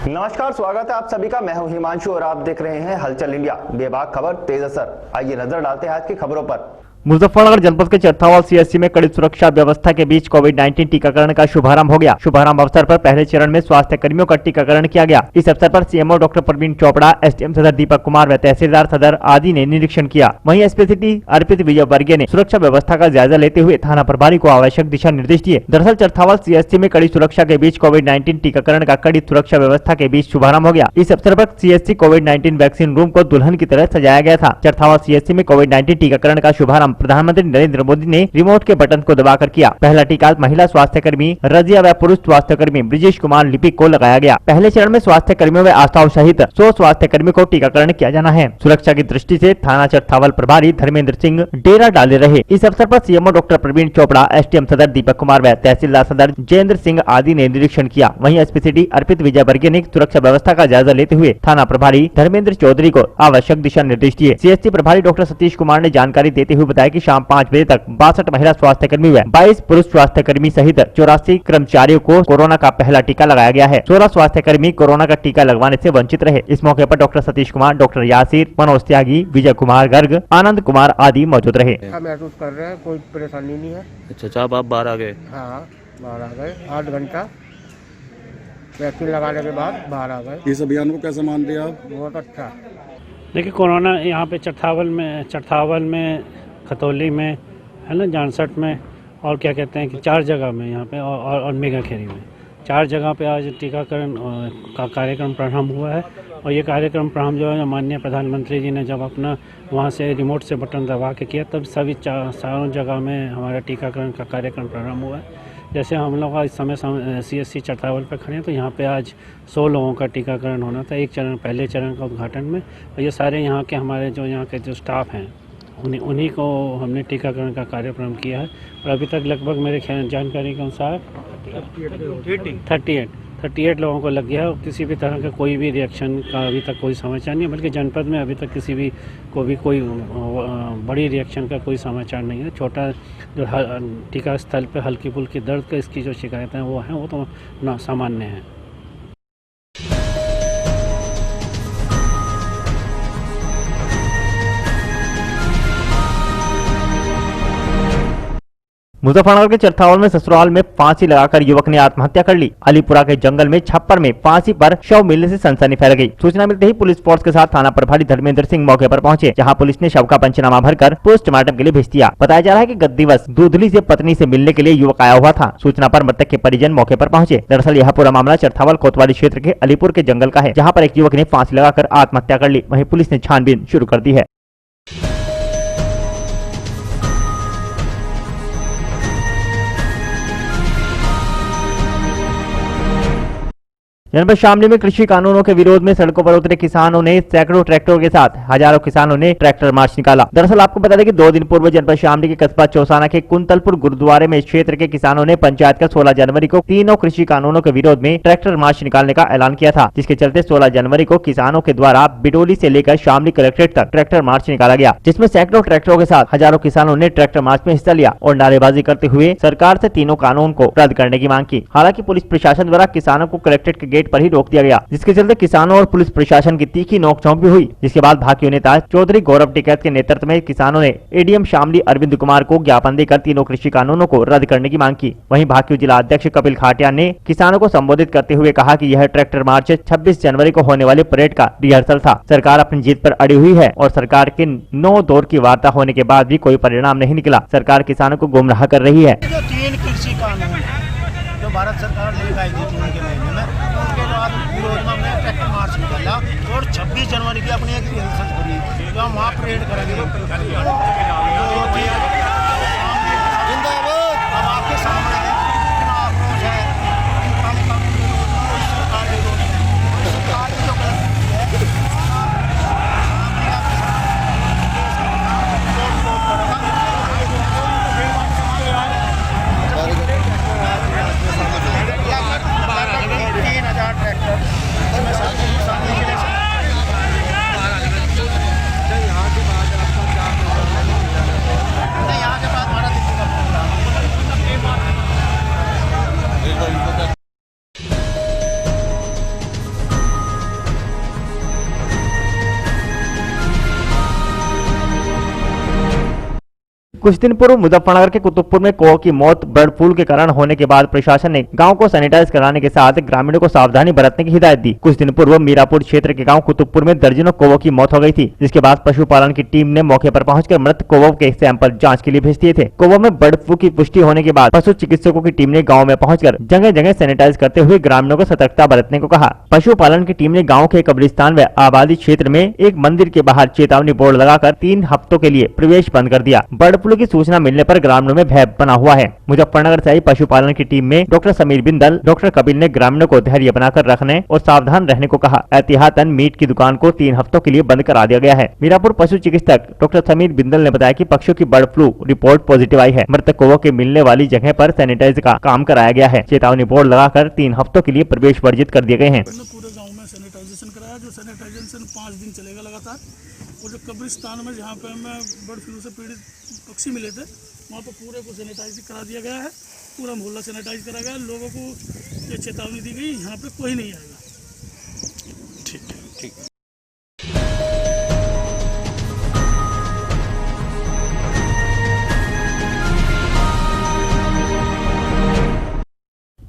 नमस्कार, स्वागत है आप सभी का। मैं हूं हिमांशु और आप देख रहे हैं हलचल इंडिया। बेबाक खबर तेज असर। आइए नजर डालते हैं आज की खबरों पर। मुजफ्फरनगर जनपद के चरथावाल सीएचसी में कड़ी सुरक्षा व्यवस्था के बीच कोविड-19 टीकाकरण का शुभारंभ हो गया। शुभारंभ अवसर पर पहले चरण में स्वास्थ्य कर्मियों का टीकाकरण किया गया। इस अवसर पर CMO doctor Praveen Chopra, SDM Sadar Deepak Kumar व तहसीलदार सदर आदि ने निरीक्षण किया। वहीं एसपी अर्पित विजयवर्गीय ने सुरक्षा व्यवस्था का जायजा लेते हुए थाना प्रभारी को आवश्यक दिशा निर्देश दिए। दरअसल चरथावाल सीएचसी में कड़ी सुरक्षा के बीच कोविड-19 टीकाकरण का कड़ी सुरक्षा व्यवस्था के बीच शुभारंभ हो गया। इस अवसर पर सीएचसी कोविड-19 वैक्सीन रूम को दुल्हन की तरह सजाया गया था। चरथावाल सीएचसी में कोविड-19 टीकाकरण का शुभारंभ प्रधानमंत्री नरेंद्र मोदी ने रिमोट के बटन को दबाकर किया। पहला टीका महिला स्वास्थ्य कर्मी रजिया व पुरुष स्वास्थ्य कर्मी ब्रिजेश कुमार लिपिक को लगाया गया। पहले चरण में स्वास्थ्य कर्मियों व आस्थाओं सहित 100 स्वास्थ्य कर्मी को टीकाकरण किया जाना है। सुरक्षा की दृष्टि से थाना चरथावाल प्रभारी धर्मेंद्र सिंह डेरा डाले रहे। इस अवसर पर CMO doctor Praveen Chopra, SDM Sadar Deepak Kumar व तहसीलदार सदर जयेंद्र सिंह आदि ने निरीक्षण किया। वहीं एसपी अर्पित विजयवर्गीय ने सुरक्षा व्यवस्था का जायजा लेते हुए थाना प्रभारी धर्मेंद्र चौधरी को आवश्यक दिशा निर्देश दिए। सीएचसी प्रभारी डॉक्टर सतीश कुमार ने जानकारी देते हुए बताया कि शाम 5 बजे तक 62 महिला स्वास्थ्य कर्मी व 22 पुरुष स्वास्थ्य कर्मी सहित 84 कर्मचारियों को कोरोना का पहला टीका लगाया गया है। 16 स्वास्थ्य कर्मी कोरोना का टीका लगवाने से वंचित रहे। इस मौके पर डॉक्टर सतीश कुमार, डॉक्टर यासिर, मनोज त्यागी, विजय कुमार गर्ग, आनंद कुमार आदि मौजूद रहे। महसूस कर रहे हैं, कोई परेशानी नहीं है। अच्छा साहब, आप बाहर आ गए? हाँ, बाहर आ गए। 8 घंटा वैक्सीन लगाने के बाद बाहर आ गए। इस अभियान को कैसे मान रहे आप? बहुत अच्छा। देखिए, कोरोना यहाँ पे चरथावल में, खतौली में है ना, जानसठ में और क्या कहते हैं कि 4 जगह में यहाँ पे और मेगा खेरी में 4 जगह पे आज टीकाकरण का कार्यक्रम प्रारंभ हुआ है। और ये कार्यक्रम प्रारंभ जो है माननीय प्रधानमंत्री जी ने जब अपना वहाँ से रिमोट से बटन दबा के किया, तब सभी चारों जगह में हमारा टीकाकरण का कार्यक्रम प्रारंभ हुआ है। जैसे हम लोग इस समय सीएचसी चरथावल पर खड़े हैं, तो यहाँ पे आज 100 लोगों का टीकाकरण होना था। पहले चरण का उद्घाटन में, और ये सारे यहाँ के हमारे यहाँ के जो स्टाफ हैं उन्हीं को हमने टीकाकरण का कार्यक्रम किया है। और अभी तक लगभग मेरे जानकारी के अनुसार 38 लोगों को लग गया है। किसी भी तरह का कोई भी रिएक्शन का अभी तक कोई समाचार नहीं है, बल्कि जनपद में अभी तक किसी भी को भी कोई बड़ी रिएक्शन का कोई समाचार नहीं है। छोटा जो टीका स्थल पे हल्की फुल्की दर्द का इसकी जो शिकायतें वो हैं, वो तो सामान्य हैं। मुजफ्फरनगर के चरथावल में ससुराल में फांसी लगाकर युवक ने आत्महत्या कर ली। अलीपुरा के जंगल में छप्पर में फांसी पर शव मिलने से सनसनी फैल गई। सूचना मिलते ही पुलिस फोर्स के साथ थाना प्रभारी धर्मेंद्र सिंह मौके पर पहुंचे, जहां पुलिस ने शव का पंचनामा भरकर पोस्टमार्टम के लिए भेज दिया। बताया जा रहा है कि गत दिवस दूधली से पत्नी से मिलने के लिए युवक आया हुआ था। सूचना पर मृतक के परिजन मौके पर पहुंचे। दरअसल यह पूरा मामला चरथावल कोतवाली क्षेत्र के अलीपुर के जंगल का है, जहाँ पर एक युवक ने फांसी लगाकर आत्महत्या कर ली। वहीं पुलिस ने छानबीन शुरू कर दी है। जनपद शामली में कृषि कानूनों के विरोध में सड़कों पर उतरे किसानों ने सैकड़ों ट्रैक्टरों के साथ हजारों किसानों ने ट्रैक्टर मार्च निकाला। दरअसल आपको बता दें कि 2 दिन पूर्व जनपद शामली के कस्बा चौसाना के कुंतलपुर गुरुद्वारे में इस क्षेत्र के किसानों ने पंचायत का 16 जनवरी को तीनों कृषि कानूनों के विरोध में ट्रैक्टर मार्च निकालने का ऐलान किया था, जिसके चलते 16 जनवरी को किसानों के द्वारा बिडोली से लेकर शामली कलेक्ट्रेट तक ट्रैक्टर मार्च निकाला गया, जिसमें सैकड़ों ट्रैक्टरों के साथ हजारों किसानों ने ट्रैक्टर मार्च में हिस्सा लिया और नारेबाजी करते हुए सरकार से तीनों कानून को रद्द करने की मांग की। हालांकि पुलिस प्रशासन द्वारा किसानों को कलेक्ट्रेट के गेट पर ही रोक दिया गया, जिसके चलते किसानों और पुलिस प्रशासन की तीखी नोकझोंक भी हुई। जिसके बाद भाकियू नेता चौधरी गौरव टिकैत के नेतृत्व में किसानों ने एडीएम शामली अरविंद कुमार को ज्ञापन देकर तीनों कृषि कानूनों को रद्द करने की मांग की। वहीं भाकियू जिला अध्यक्ष कपिल खाटिया ने किसानों को संबोधित करते हुए कहा कि यह ट्रैक्टर मार्च 26 जनवरी को होने वाले परेड का रिहर्सल था। सरकार अपनी जीत पर अड़ी हुई है और सरकार के 9 दौर की वार्ता होने के बाद भी कोई परिणाम नहीं निकला। सरकार किसानों को गुमराह कर रही है। जो 3 कृषि कानून जो भारत सरकार लेकर आई थी जून के महीने में, उनके बाद विरोध में हमने ट्रैक्टर मार्च निकाला और 26 जनवरी की अपनी एक रिहर्सल करी, जो हम वहाँ परेड करेंगे। अब आपके सामने है कितना आक्रोश है, काले कानून के विरोध में सरकार के विरोध में, सरकार की जो गलती है कुछ दिन पूर्व मुजफ्फरनगर के कुतुबपुर में कौवा की मौत बर्ड फ्लू के कारण होने के बाद प्रशासन ने गांव को सैनिटाइज कराने के साथ ग्रामीणों को सावधानी बरतने की हिदायत दी। कुछ दिन पूर्व मीरापुर क्षेत्र के गांव कुतुबपुर में दर्जनों कौवों की मौत हो गई थी, जिसके बाद पशुपालन की टीम ने मौके पर पहुंचकर मृत कौवों के सैंपल जांच के लिए भेज दिए थे। कौवों में बर्ड फ्लू की पुष्टि होने के बाद पशु चिकित्सकों की टीम ने गाँव में पहुंचकर जगह जगह सैनिटाइज करते हुए ग्रामीणों को सतर्कता बरतने को कहा। पशुपालन की टीम ने गाँव के कब्रिस्तान व आबादी क्षेत्र में एक मंदिर के बाहर चेतावनी बोर्ड लगाकर 3 हफ्तों के लिए प्रवेश बंद कर दिया। बर्ड फ्लू की सूचना मिलने पर ग्रामीणों में भय बना हुआ है। मुजफ्फरनगर से आई पशुपालन की टीम में डॉक्टर समीर बिंदल, डॉक्टर कपिल ने ग्रामीणों को धैर्य बनाकर रखने और सावधान रहने को कहा। एहतियातन मीट की दुकान को 3 हफ्तों के लिए बंद करा दिया गया है। मीरापुर पशु चिकित्सक डॉक्टर समीर बिंदल ने बताया कि पक्षियों की बर्ड फ्लू रिपोर्ट पॉजिटिव आई है। मृतक कौवों के मिलने वाली जगह पर सैनिटाइज का काम कराया गया है। चेतावनी बोर्ड लगाकर 3 हफ्तों के लिए प्रवेश वर्जित कर दिए गए हैं। पूरे गांव में सैनिटाइजेशन कराया, जो सैनिटाइजेशन 5 दिन चलेगा लगातार। और जो कब्रिस्तान में जहाँ पे हमें बर्ड फ्लू से पीड़ित पक्षी मिले थे, वहाँ पे पूरे को सैनिटाइज करा दिया गया है। पूरा मोहल्ला सैनिटाइज करा गया। लोगों को ये चेतावनी दी गई, यहाँ पे कोई नहीं आएगा। ठीक।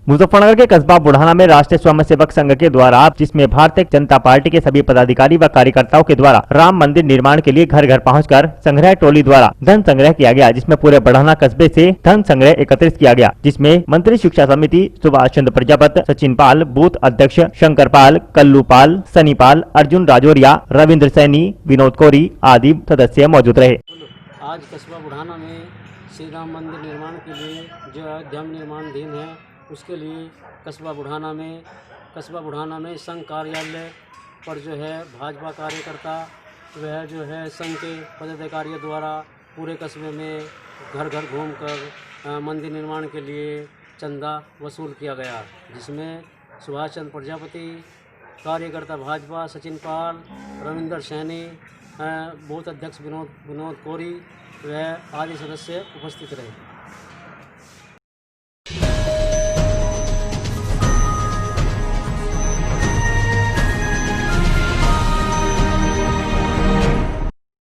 मुजफ्फरनगर के कस्बा बुढ़ाना में राष्ट्रीय स्वयंसेवक संघ के द्वारा, जिसमें भारतीय जनता पार्टी के सभी पदाधिकारी व कार्यकर्ताओं के द्वारा राम मंदिर निर्माण के लिए घर घर पहुंचकर संग्रह टोली द्वारा धन संग्रह किया गया, जिसमें पूरे बुढ़ाना कस्बे से धन संग्रह एकत्रित किया गया, जिसमें मंत्री शिक्षा समिति सुभाष चंद्र प्रजापत, सचिन पाल, बूथ अध्यक्ष शंकर पाल, कल्लू पाल, सनी पाल, अर्जुन राजौरिया, रविंद्र सैनी, विनोद कोरी आदि सदस्य मौजूद रहे। आज कस्बा बुढ़ाना में श्री राम मंदिर निर्माण के लिए जो अयोध्या में निर्माणाधीन है, उसके लिए कस्बा बुढ़ाना में संघ कार्यालय पर जो है भाजपा कार्यकर्ता वह जो है संघ के पदाधिकारियों द्वारा पूरे कस्बे में घर घर घूमकर मंदिर निर्माण के लिए चंदा वसूल किया गया, जिसमें सुभाष चंद्र प्रजापति, कार्यकर्ता भाजपा सचिन पाल, रविंद्र सैनी, बूथ अध्यक्ष विनोद कोरी व आदि सदस्य उपस्थित रहे।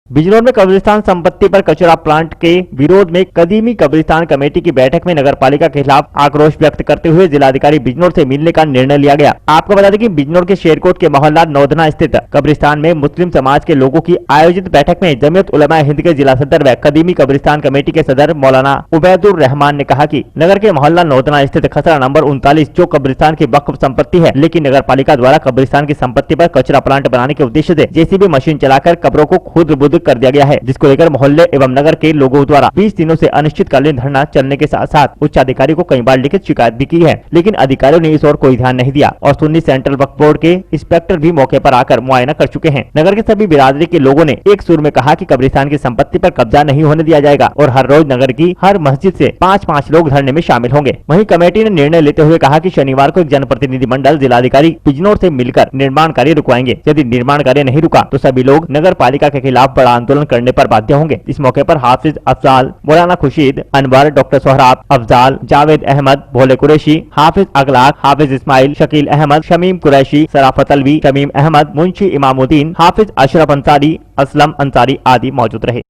बिजनौर में कब्रिस्तान संपत्ति पर कचरा प्लांट के विरोध में कदीमी कब्रिस्तान कमेटी की बैठक में नगरपालिका के खिलाफ आक्रोश व्यक्त करते हुए जिलाधिकारी बिजनौर से मिलने का निर्णय लिया गया। आपको बता दें कि बिजनौर के शेरकोट के मोहल्ला नौधना स्थित कब्रिस्तान में मुस्लिम समाज के लोगों की आयोजित बैठक में जमीयत उलमा हिंद के जिला सदर व कदीमी कब्रिस्तान कमेटी के सदर मौलाना उबैदुर रहमान ने कहा कि नगर के मोहल्ला नौधना स्थित खसरा नंबर 39 जो कब्रिस्तान की वक्फ संपत्ति है, लेकिन नगरपालिका द्वारा कब्रिस्तान की संपत्ति पर कचरा प्लांट बनाने के उद्देश्य से जेसीबी मशीन चलाकर कब्रों को खुद बुद कर दिया गया है, जिसको लेकर मोहल्ले एवं नगर के लोगों द्वारा 20 दिनों से अनिश्चितकालीन धरना चलने के साथ साथ उच्च अधिकारी को कई बार लिखित शिकायत भी की है, लेकिन अधिकारियों ने इस ओर कोई ध्यान नहीं दिया और सुन्नी सेंट्रल वक्फ बोर्ड के इंस्पेक्टर भी मौके पर आकर मुआयना कर चुके हैं। नगर के सभी बिरादरी के लोगों ने एक सुर में कहा कि कब्रिस्तान की संपत्ति पर कब्जा नहीं होने दिया जाएगा और हर रोज नगर की हर मस्जिद से 5-5 लोग धरने में शामिल होंगे। वहीं कमेटी ने निर्णय लेते हुए कहा कि शनिवार को एक जनप्रतिनिधि मंडल जिलाधिकारी बिजनौर से मिलकर निर्माण कार्य रुकवाएंगे। यदि निर्माण कार्य नहीं रुका तो सभी लोग नगर पालिका के खिलाफ बड़ा आंदोलन करने पर बाध्य होंगे। इस मौके पर हाफिज अफजाल, मौलाना खुर्शीद, अनवर, डॉक्टर सोहराब, अफजाल, जावेद अहमद, भोले कुरैशी, हाफिज अगलाक, हाफिज इस्माइल, शकील अहमद, शमीम कुरैशी, सराफत अलवी, शमीम अहमद, मुंशी इमामुद्दीन, हाफिज अशरफ अंसारी, असलम अंसारी आदि मौजूद रहे।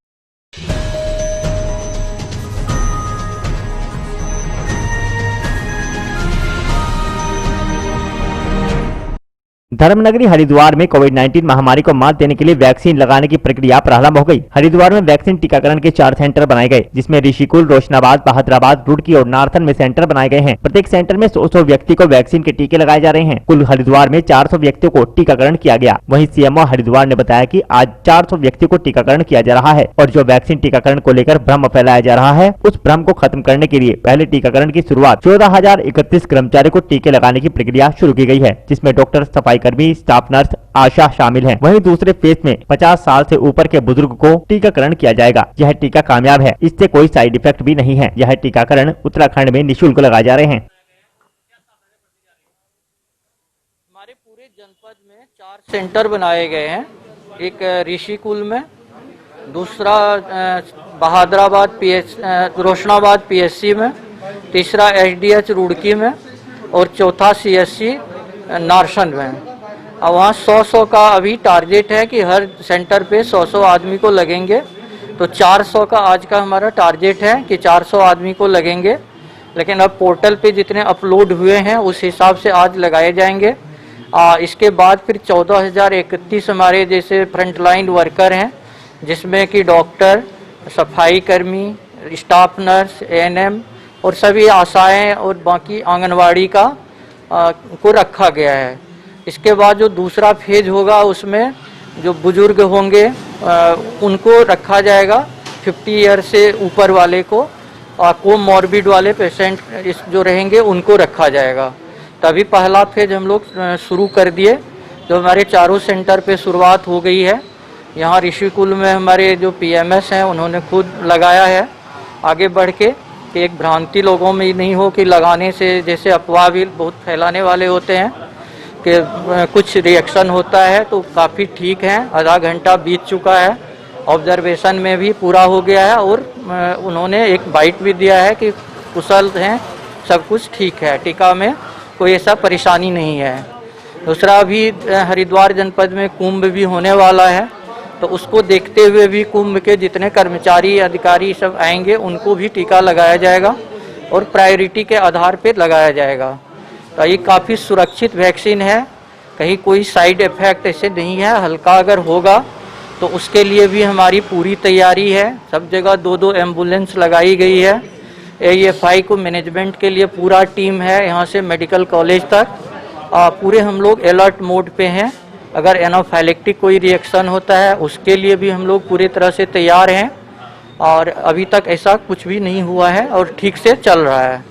धर्मनगरी हरिद्वार में कोविड-19 महामारी को मात देने के लिए वैक्सीन लगाने की प्रक्रिया प्रारंभ हो गई। हरिद्वार में वैक्सीन टीकाकरण के 4 सेंटर बनाए गए, जिसमें ऋषिकुल, रोशनाबाद, बहादुराबाद, रुड़की और नारथन में सेंटर बनाए गए हैं। प्रत्येक सेंटर में 100 व्यक्ति को वैक्सीन के टीके लगाए जा रहे हैं। कुल हरिद्वार में 400 व्यक्तियों को टीकाकरण किया गया। वहीं सीएमओ हरिद्वार ने बताया कि आज 400 व्यक्तियों को टीकाकरण किया जा रहा है और जो वैक्सीन टीकाकरण को लेकर भ्रम फैलाया जा रहा है, उस भ्रम को खत्म करने के लिए पहले टीकाकरण की शुरुआत 14,031 कर्मचारियों को टीके लगाने की प्रक्रिया शुरू की गई है, जिसमें डॉक्टर, सफाई कर्मी, स्टाफ नर्स, आशा शामिल हैं। वहीं दूसरे फेज में 50 साल से ऊपर के बुजुर्ग को टीकाकरण किया जाएगा। यह टीका कामयाब है, इससे कोई साइड इफेक्ट भी नहीं है। यह टीकाकरण उत्तराखंड में निःशुल्क लगाए जा रहे हैं। हमारे पूरे जनपद में 4 सेंटर बनाए गए हैं। एक ऋषिकुल में, दूसरा बहादुराबाद रोशनाबाद पीएससी में, तीसरा एचडीएच रुड़की में और चौथा सीएससी नारसन में। अब वहाँ 100 का अभी टारगेट है कि हर सेंटर पे 100 आदमी को लगेंगे। तो 400 का आज का हमारा टारगेट है कि 400 आदमी को लगेंगे, लेकिन अब पोर्टल पे जितने अपलोड हुए हैं उस हिसाब से आज लगाए जाएंगे। इसके बाद फिर 14,031 हमारे जैसे फ्रंटलाइन वर्कर हैं, जिसमें कि डॉक्टर, सफाई कर्मी, स्टाफ नर्स, ANM और सभी आशाएं और बाकी आंगनवाड़ी का को रखा गया है। इसके बाद जो दूसरा फेज होगा उसमें जो बुजुर्ग होंगे उनको रखा जाएगा, 50 ईयर से ऊपर वाले को, कोमॉर्बिड वाले पेशेंट जो रहेंगे उनको रखा जाएगा। तभी पहला फेज हम लोग शुरू कर दिए, जो हमारे चारों सेंटर पे शुरुआत हो गई है। यहाँ ऋषिकुल में हमारे जो PMS हैं उन्होंने खुद लगाया है। आगे बढ़ के कि एक भ्रांति लोगों में नहीं हो कि लगाने से, जैसे अफवाह भी बहुत फैलाने वाले होते हैं कि कुछ रिएक्शन होता है, तो काफ़ी ठीक है। आधा घंटा बीत चुका है, ऑब्जर्वेशन में भी पूरा हो गया है और उन्होंने एक बाइट भी दिया है कि कुशल हैं, सब कुछ ठीक है, टीका में कोई ऐसा परेशानी नहीं है। दूसरा भी हरिद्वार जनपद में कुंभ भी होने वाला है, तो उसको देखते हुए भी कुंभ के जितने कर्मचारी अधिकारी सब आएंगे उनको भी टीका लगाया जाएगा और प्रायोरिटी के आधार पर लगाया जाएगा। तो ये काफ़ी सुरक्षित वैक्सीन है, कहीं कोई साइड इफ़ेक्ट ऐसे नहीं है। हल्का अगर होगा तो उसके लिए भी हमारी पूरी तैयारी है। सब जगह 2-2 एम्बुलेंस लगाई गई है। AEFI को मैनेजमेंट के लिए पूरा टीम है, यहाँ से मेडिकल कॉलेज तक पूरे हम लोग अलर्ट मोड पे हैं। अगर एनाफाइलेक्टिक कोई रिएक्शन होता है उसके लिए भी हम लोग पूरी तरह से तैयार हैं और अभी तक ऐसा कुछ भी नहीं हुआ है और ठीक से चल रहा है।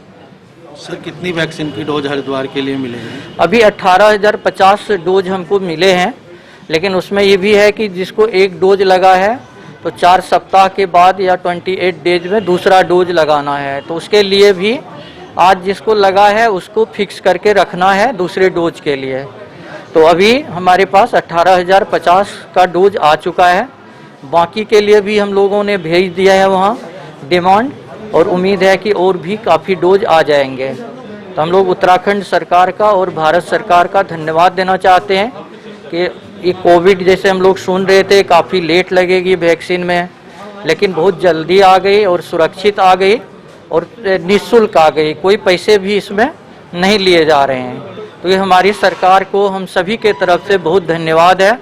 सर, कितनी वैक्सीन की डोज हरिद्वार के लिए मिलेगी? अभी 18,050 डोज हमको मिले हैं, लेकिन उसमें ये भी है कि जिसको एक डोज लगा है तो 4 सप्ताह के बाद या 28 डेज में दूसरा डोज लगाना है। तो उसके लिए भी आज जिसको लगा है उसको फिक्स करके रखना है दूसरे डोज के लिए। तो अभी हमारे पास 18,050 का डोज आ चुका है। बाकी के लिए भी हम लोगों ने भेज दिया है वहाँ डिमांड, और उम्मीद है कि और भी काफ़ी डोज आ जाएंगे। तो हम लोग उत्तराखंड सरकार का और भारत सरकार का धन्यवाद देना चाहते हैं कि ये कोविड जैसे हम लोग सुन रहे थे काफ़ी लेट लगेगी वैक्सीन में, लेकिन बहुत जल्दी आ गई और सुरक्षित आ गई और निःशुल्क आ गई, कोई पैसे भी इसमें नहीं लिए जा रहे हैं। तो ये हमारी सरकार को हम सभी के तरफ से बहुत धन्यवाद है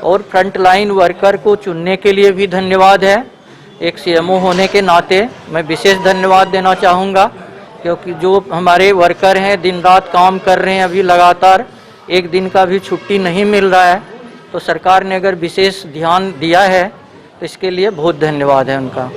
और फ्रंटलाइन वर्कर को चुनने के लिए भी धन्यवाद है। एक CMO होने के नाते मैं विशेष धन्यवाद देना चाहूँगा, क्योंकि जो हमारे वर्कर हैं दिन रात काम कर रहे हैं, अभी लगातार एक दिन का भी छुट्टी नहीं मिल रहा है। तो सरकार ने अगर विशेष ध्यान दिया है तो इसके लिए बहुत धन्यवाद है उनका।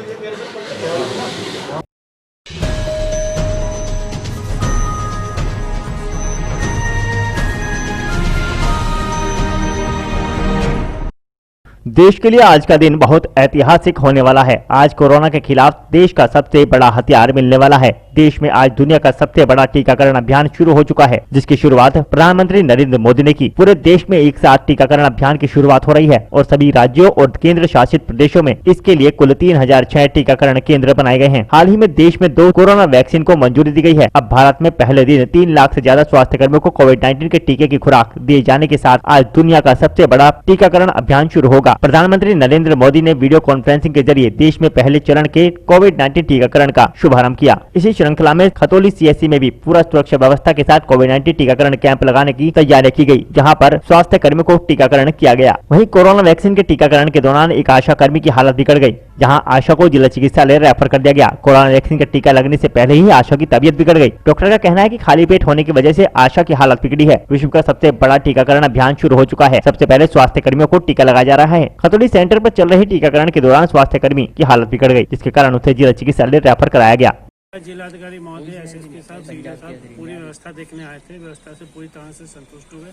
देश के लिए आज का दिन बहुत ऐतिहासिक होने वाला है। आज कोरोना के खिलाफ देश का सबसे बड़ा हथियार मिलने वाला है। देश में आज दुनिया का सबसे बड़ा टीकाकरण अभियान शुरू हो चुका है, जिसकी शुरुआत प्रधानमंत्री नरेंद्र मोदी ने की। पूरे देश में एक साथ टीकाकरण अभियान की शुरुआत हो रही है और सभी राज्यों और केंद्र शासित प्रदेशों में इसके लिए कुल 3006 टीकाकरण केंद्र बनाए गए हैं। हाल ही में देश में 2 कोरोना वैक्सीन को मंजूरी दी गई है। अब भारत में पहले दिन 3 लाख से ज्यादा स्वास्थ्य कर्मियों को कोविड-19 के टीके की खुराक दिए जाने के साथ आज दुनिया का सबसे बड़ा टीकाकरण अभियान शुरू होगा। प्रधानमंत्री नरेंद्र मोदी ने वीडियो कॉन्फ्रेंसिंग के जरिए देश में पहले चरण के कोविड-19 टीकाकरण का शुभारंभ किया। इसी श्रृंखला में खतौली CSC में भी पूरा सुरक्षा व्यवस्था के साथ कोविड-19 टीकाकरण कैंप लगाने की तैयारी की गई, जहां पर स्वास्थ्य कर्मियों को टीकाकरण किया गया। वहीं कोरोना वैक्सीन के टीकाकरण के दौरान एक आशा कर्मी की हालत बिगड़ गई, जहां आशा को जिला चिकित्सालय रेफर कर दिया गया। कोरोना वैक्सीन का टीका लगने से पहले ही आशा की तबीयत बिगड़ गई। डॉक्टर का कहना है कि खाली पेट होने की वजह से आशा की हालत बिगड़ी है। विश्व का सबसे बड़ा टीकाकरण अभियान शुरू हो चुका है। सबसे पहले स्वास्थ्य कर्मियों को टीका लगाया जा रहा है। खतौली सेंटर पर चल रही टीकाकरण के दौरान स्वास्थ्य कर्मी की हालत बिगड़ गई, जिसके कारण उसे जिला चिकित्सालय रेफर कराया गया। जिलाधिकारी महोदय, SSP साहब, सीडीओ साहब पूरी व्यवस्था देखने आए थे। व्यवस्था से पूरी तरह से संतुष्ट हुए।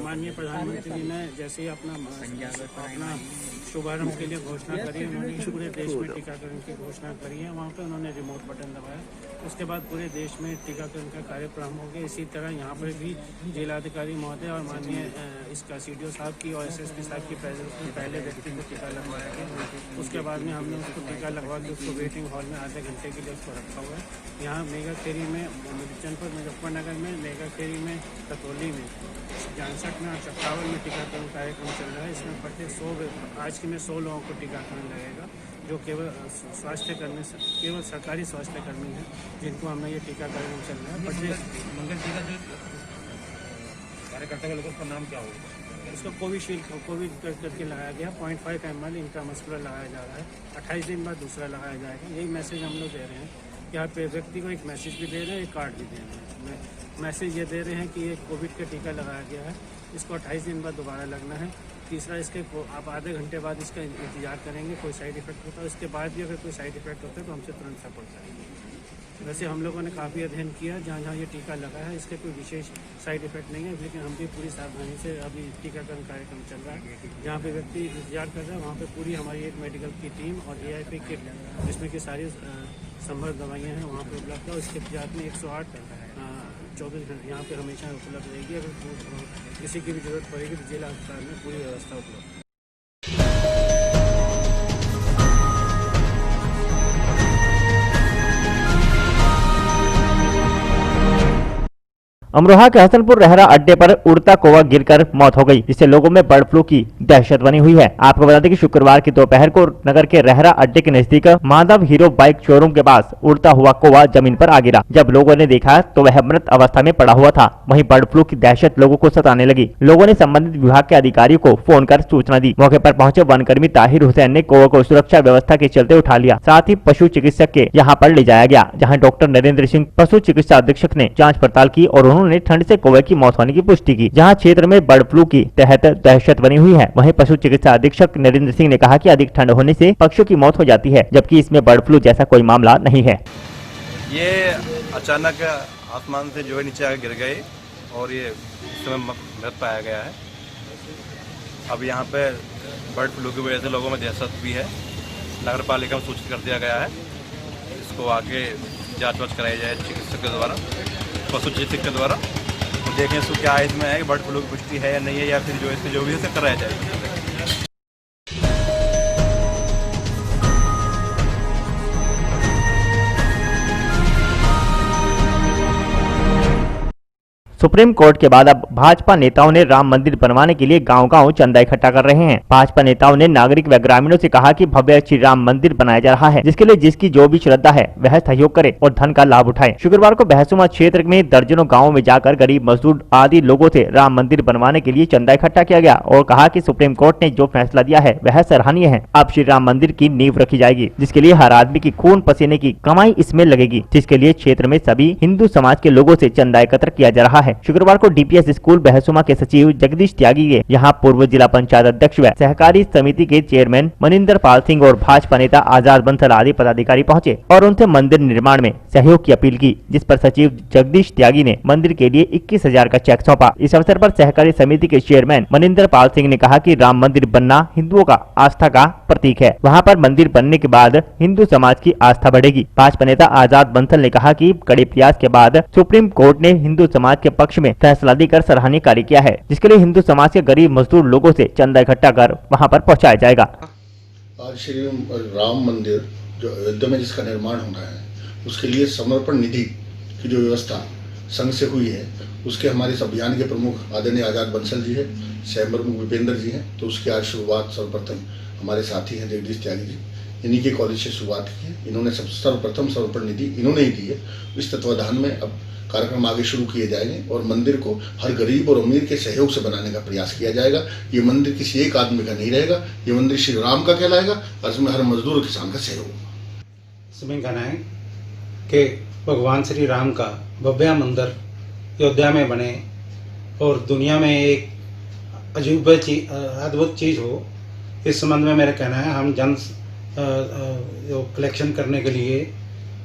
माननीय प्रधानमंत्री जी ने जैसे ही अपना शुभारंभ के लिए घोषणा करी, उन्होंने पूरे देश में टीकाकरण की घोषणा करी है। वहाँ पे उन्होंने रिमोट बटन दबाया, उसके बाद पूरे देश में टीकाकरण का कार्य प्रारंभ हो गया। इसी तरह यहाँ पर भी जिलाधिकारी महोदय और माननीय इसका CDO साहब की और SSP साहब की प्रेजेंस में पहले व्यक्ति को टीका लगवाया गया। उसके बाद में हमने उसको टीका लगवा के उसको वेटिंग हॉल में आधे घंटे के लिए उसको रखा हुआ है। यहाँ मेगा खेरी में, जनपद मुजफ्फरनगर में, मेगा खेरी में, खतौली में जानसठ में और चट्टावल में टीकाकरण कार्यक्रम चल रहा है। इसमें प्रत्येक 100 आज के में 100 लोगों को टीकाकरण लगेगा, जो केवल केवल सरकारी स्वास्थ्य कर्मी हैं जिनको हमने ये टीकाकरण चल रहा है। प्रत्येक मंगल टीका जो कार्यकर्ता का लोगों का नाम क्या होगा? उसको कोविड करके लगाया गया। 0.5 ml इंट्रामस्कुलर लगाया जा रहा है। 28 दिन बाद दूसरा लगाया जाएगा। यही मैसेज हम लोग दे रहे हैं। यहाँ पे व्यक्ति को एक मैसेज भी दे रहे हैं, एक कार्ड भी दे रहे हैं। मैसेज ये दे रहे हैं कि ये कोविड का टीका लगाया गया है, इसको 28 दिन बाद दोबारा लगना है। तीसरा, इसके आप आधे घंटे बाद इसका इंतजार करेंगे, कोई साइड इफेक्ट होता है उसके बाद भी अगर कोई साइड इफेक्ट होता है तो हमसे तुरंत सपोर्ट करेंगे। वैसे हम लोगों ने काफ़ी अध्ययन किया, जहाँ जहाँ ये टीका लगा है इसके कोई विशेष साइड इफेक्ट नहीं है, लेकिन हम भी पूरी सावधानी से अभी टीकाकरण कार्यक्रम चल रहा है। जहाँ पे व्यक्ति इंतजार कर रहा है वहाँ पे पूरी हमारी एक मेडिकल की टीम और AIP किट जिसमें कि सारी संभव दवाइयाँ हैं वहाँ पे उपलब्ध है। और इसके जात में 108 24 घंटे यहाँ पे हमेशा उपलब्ध रहेगी। अगर किसी की भी जरूरत पड़ेगी तो जिला अस्पताल में पूरी व्यवस्था उपलब्ध है। अमरोहा के हसनपुर रहरा अड्डे पर उड़ता कौवा गिरकर मौत हो गई, जिससे लोगों में बर्ड फ्लू की दहशत बनी हुई है। आपको बता दें कि शुक्रवार की दोपहर को नगर के रहरा अड्डे के नजदीक माधव हीरो बाइक शोरूम के पास उड़ता हुआ कौवा जमीन पर आ गिरा। जब लोगों ने देखा तो वह मृत अवस्था में पड़ा हुआ था। वहीं बर्ड फ्लू की दहशत लोगों को सताने लगी। लोगों ने संबंधित विभाग के अधिकारियों को फोन कर सूचना दी। मौके पर पहुंचे वनकर्मी ताहिर हुसैन ने कौवे को सुरक्षा व्यवस्था के चलते उठा लिया। साथ ही पशु चिकित्सक के यहाँ पर ले जाया गया, जहाँ डॉक्टर नरेंद्र सिंह पशु चिकित्सा अधीक्षक ने जाँच पड़ताल की और उन्होंने ठंड से कौवे की मौत होने की पुष्टि की। जहां क्षेत्र में बर्ड फ्लू की तहत दहशत बनी हुई है, वहीं पशु चिकित्सा अधीक्षक नरेंद्र सिंह ने कहा कि अधिक ठंड होने से पक्षियों की मौत हो जाती है, जबकि इसमें बर्ड फ्लू जैसा कोई मामला नहीं है। ये अचानक आसमान से जो है नीचे आके गिर गए और ये इस समय मृत पाया गया है। अब यहाँ पे बर्ड फ्लू की वजह से लोगों में दहशत भी है। नगर पालिका में सूचित कर दिया गया है, इसको आगे जाँच वाच कराई जाए चिकित्सक के द्वारा, पशु चिकित्सक के द्वारा। तो देखें इसको क्या इसमें है कि बर्ड फ्लू की पुष्टि है या नहीं है, या फिर जो इससे जो भी है कराया जाए। सुप्रीम कोर्ट के बाद अब भाजपा नेताओं ने राम मंदिर बनवाने के लिए गांव-गांव चंदा इकट्ठा कर रहे हैं। भाजपा नेताओं ने नागरिक व ग्रामीणों से कहा कि भव्य श्री राम मंदिर बनाया जा रहा है, जिसके लिए जिसकी जो भी श्रद्धा है वह सहयोग करे और धन का लाभ उठाए। शुक्रवार को बहसुमा क्षेत्र में दर्जनों गाँवों में जाकर गरीब मजदूर आदि लोगों से राम मंदिर बनवाने के लिए चंदा इकट्ठा किया गया और कहा कि सुप्रीम कोर्ट ने जो फैसला दिया है वह सराहनीय है। अब श्री राम मंदिर की नींव रखी जाएगी, जिसके लिए हर आदमी की खून पसीने की कमाई इसमें लगेगी, जिसके लिए क्षेत्र में सभी हिंदू समाज के लोगों से चंदा एकत्र किया जा रहा है। शुक्रवार को DPS स्कूल बहसुमा के सचिव जगदीश त्यागी के यहाँ पूर्व जिला पंचायत अध्यक्ष व सहकारी समिति के चेयरमैन मनिंदर पाल सिंह और भाजपा नेता आजाद बंसल आदि पदाधिकारी पहुँचे और उनसे मंदिर निर्माण में सहयोग की अपील की, जिस पर सचिव जगदीश त्यागी ने मंदिर के लिए 21,000 का चेक सौंपा। इस अवसर पर सहकारी समिति के चेयरमैन मनिंदर पाल सिंह ने कहा कि राम मंदिर बनना हिंदुओं का आस्था का प्रतीक है। वहाँ पर मंदिर बनने के बाद हिंदू समाज की आस्था बढ़ेगी। भाजपा नेता आजाद बंसल ने कहा कि कड़े प्रयास के बाद सुप्रीम कोर्ट ने हिंदू समाज के पक्ष में फैसला देकर सराहनीय कार्य किया है, जिसके लिए हिंदू समाज के गरीब मजदूर लोगों से चंदा इकट्ठा कर वहां पर पहुंचाया जाएगा। आज श्री राम मंदिर जो अयोध्या में जिसका निर्माण होना है, उसके लिए समर्पण निधि की जो व्यवस्था संघ से हुई है, उसके हमारे इस अभियान के प्रमुख आदरणीय आजाद बंसल जी है, सह प्रमुख विपेंद्र जी हैं। तो उसकी आज शुरुआत सर्वप्रथम हमारे साथी हैं जगदीश त्यागी जी, इन्हीं के कॉलेज से शुरुआत की है। इन्होंने सर्वप्रथम समर्पण निधि इन्होंने ही दी है। इस तत्वाधान में अब कार्यक्रम आगे शुरू किए जाएंगे और मंदिर को हर गरीब और अमीर के सहयोग से बनाने का प्रयास किया जाएगा। ये मंदिर किसी एक आदमी का नहीं रहेगा, ये मंदिर श्री राम का कहलाएगा और इसमें हर मजदूर और किसान का सहयोग होगा। इसमें कहना है कि भगवान श्री राम का भव्य मंदिर अयोध्या में बने और दुनिया में एक अजूबा चीज अद्भुत चीज़ हो, इस संबंध में मेरा कहना है हम जन कलेक्शन करने के लिए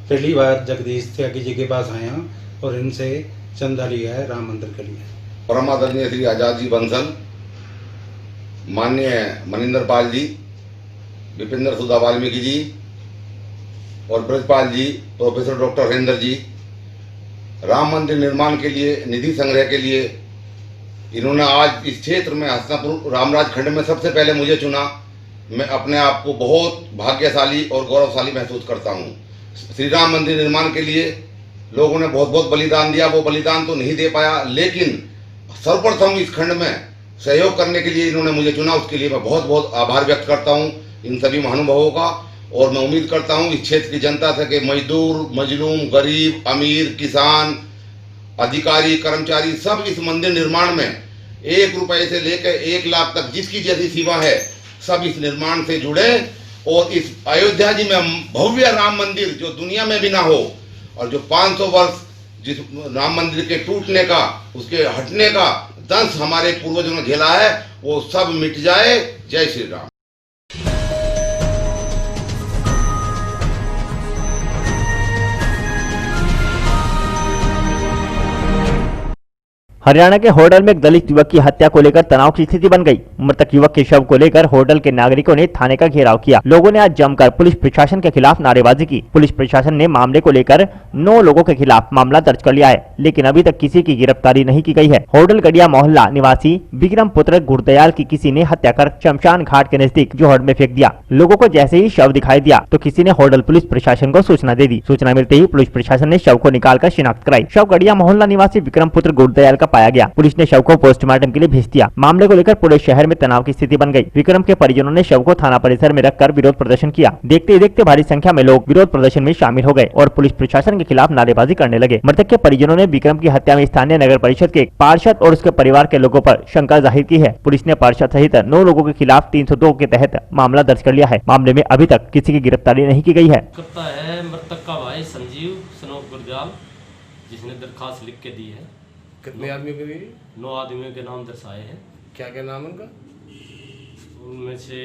पहली बार जगदीश त्यागी जी के पास आए हैं और इनसे चंदा लिया है राम मंदिर के लिए। परम आदरणीय श्री आजाद जी बंसल, माननीय मनिंदर पाल जी, विपिंदर सुधा वाल्मीकि जी और ब्रजपाल जी, प्रोफेसर डॉक्टर हरेंद्र जी, राम मंदिर निर्माण के लिए निधि संग्रह के लिए इन्होंने आज इस क्षेत्र में हसनापुर रामराज खंड में सबसे पहले मुझे चुना। मैं अपने आप को बहुत भाग्यशाली और गौरवशाली महसूस करता हूँ। श्री राम मंदिर निर्माण के लिए लोगों ने बहुत बहुत बलिदान दिया। वो बलिदान तो नहीं दे पाया, लेकिन सर्वप्रथम इस खंड में सहयोग करने के लिए इन्होंने मुझे चुना, उसके लिए मैं बहुत बहुत आभार व्यक्त करता हूँ इन सभी महानुभावों का। और मैं उम्मीद करता हूँ इस क्षेत्र की जनता से कि मजदूर, मजलूम, गरीब, अमीर, किसान, अधिकारी, कर्मचारी सब इस मंदिर निर्माण में 1 रुपए से लेकर 1 लाख तक जिसकी जैसी सीमा है सब इस निर्माण से जुड़े और इस अयोध्या जी में भव्य राम मंदिर जो दुनिया में भी ना हो और जो 500 वर्ष जिस राम मंदिर के टूटने का, उसके हटने का दंश हमारे पूर्वजों ने झेला है वो सब मिट जाए। जय श्री राम। हरियाणा के होडल में एक दलित युवक की हत्या को लेकर तनाव की स्थिति बन गई। मृतक युवक के शव को लेकर होडल के नागरिकों ने थाने का घेराव किया। लोगों ने आज जमकर पुलिस प्रशासन के खिलाफ नारेबाजी की। पुलिस प्रशासन ने मामले को लेकर 9 लोगों के खिलाफ मामला दर्ज कर लिया है, लेकिन अभी तक किसी की गिरफ्तारी नहीं की गई है। होडल गड़िया मोहल्ला निवासी विक्रम पुत्र गुरदयाल की किसी ने हत्या कर शमशान घाट के नजदीक जोहड़ में फेंक दिया। लोगों को जैसे ही शव दिखाई दिया तो किसी ने होडल पुलिस प्रशासन को सूचना दे दी। सूचना मिलते ही पुलिस प्रशासन ने शव को निकालकर शिनाख्त कराई। शव गड़िया मोहल्ला निवासी विक्रम पुत्र गुरदयाल का पाया गया। पुलिस ने शव को पोस्टमार्टम के लिए भेज दिया। मामले को लेकर पूरे शहर में तनाव की स्थिति बन गई। विक्रम के परिजनों ने शव को थाना परिसर में रखकर विरोध प्रदर्शन किया। देखते ही देखते भारी संख्या में लोग विरोध प्रदर्शन में शामिल हो गए और पुलिस प्रशासन के खिलाफ नारेबाजी करने लगे। मृतक के परिजनों ने विक्रम की हत्या में स्थानीय नगर परिषद के पार्षद और उसके परिवार के लोगों पर शंका जाहिर की है। पुलिस ने पार्षद सहित 9 लोगों के खिलाफ 302 के तहत मामला दर्ज कर लिया है। मामले में अभी तक किसी की गिरफ्तारी नहीं की गई है। मृतक का भाई संजीव सनोफ गुरदयाल, जिसने दरखास्त लिख के दी है। कितने आदमियों के दी? 9 आदमियों के नाम दर्शाए हैं। क्या क्या नाम उनका? उनमें से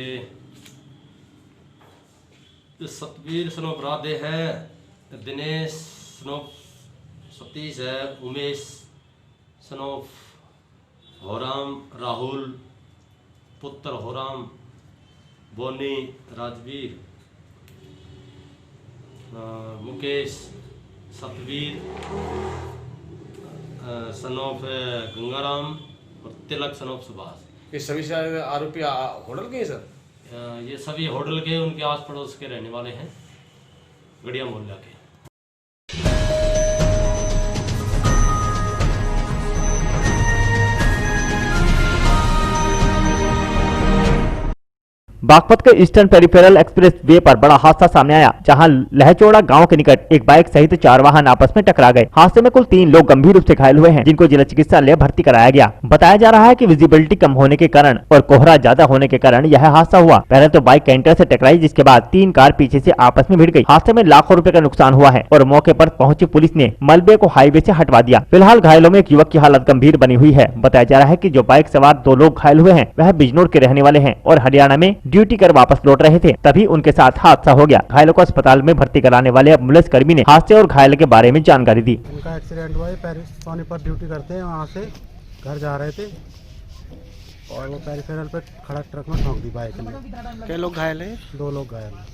सतवीर सनोफ राधे है, दिनेश सनोफ सतीश है, उमेश सनोफ होराम, राहुल पुत्र होराम, बोनी राजवीर, मुकेश सतवीर सनोफ गंगाराम और तिलक सनोफ सुभाष। ये सभी आरोपी होटल के हैं सर? ये सभी होटल के, उनके आस पड़ोस के रहने वाले हैं, गड़िया मोहल्ला के। बागपत के ईस्टर्न पेरिफेरल एक्सप्रेस वे पर बड़ा हादसा सामने आया, जहां लहचौड़ा गांव के निकट एक बाइक सहित 4 वाहन आपस में टकरा गए। हादसे में कुल 3 लोग गंभीर रूप से घायल हुए हैं, जिनको जिला चिकित्सालय भर्ती कराया गया। बताया जा रहा है कि विजिबिलिटी कम होने के कारण और कोहरा ज्यादा होने के कारण यह हादसा हुआ। पहले तो बाइक कैंटर से टकराई, जिसके बाद 3 कार पीछे से आपस में भिड़ गई। हादसे में लाखों रुपए का नुकसान हुआ है और मौके पर पहुंची पुलिस ने मलबे को हाईवे से हटवा दिया। फिलहाल घायलों में एक युवक की हालत गंभीर बनी हुई है। बताया जा रहा है कि जो बाइक सवार 2 लोग घायल हुए हैं वह बिजनौर के रहने वाले हैं और हरियाणा में ड्यूटी कर वापस लौट रहे थे, तभी उनके साथ हादसा हो गया। घायलों को अस्पताल में भर्ती कराने वाले एम्बुलेंस कर्मी ने हादसे और घायल के बारे में जानकारी दी। उनका एक्सीडेंट हुआ है, सोनीपत ड्यूटी करते हैं, वहाँ से घर जा रहे थे और वो पेरिफेरल पे खड़ा ट्रक में ठोक दी बाइक ने। क्या लोग घायल हैं? 2 लोग घायल हैं।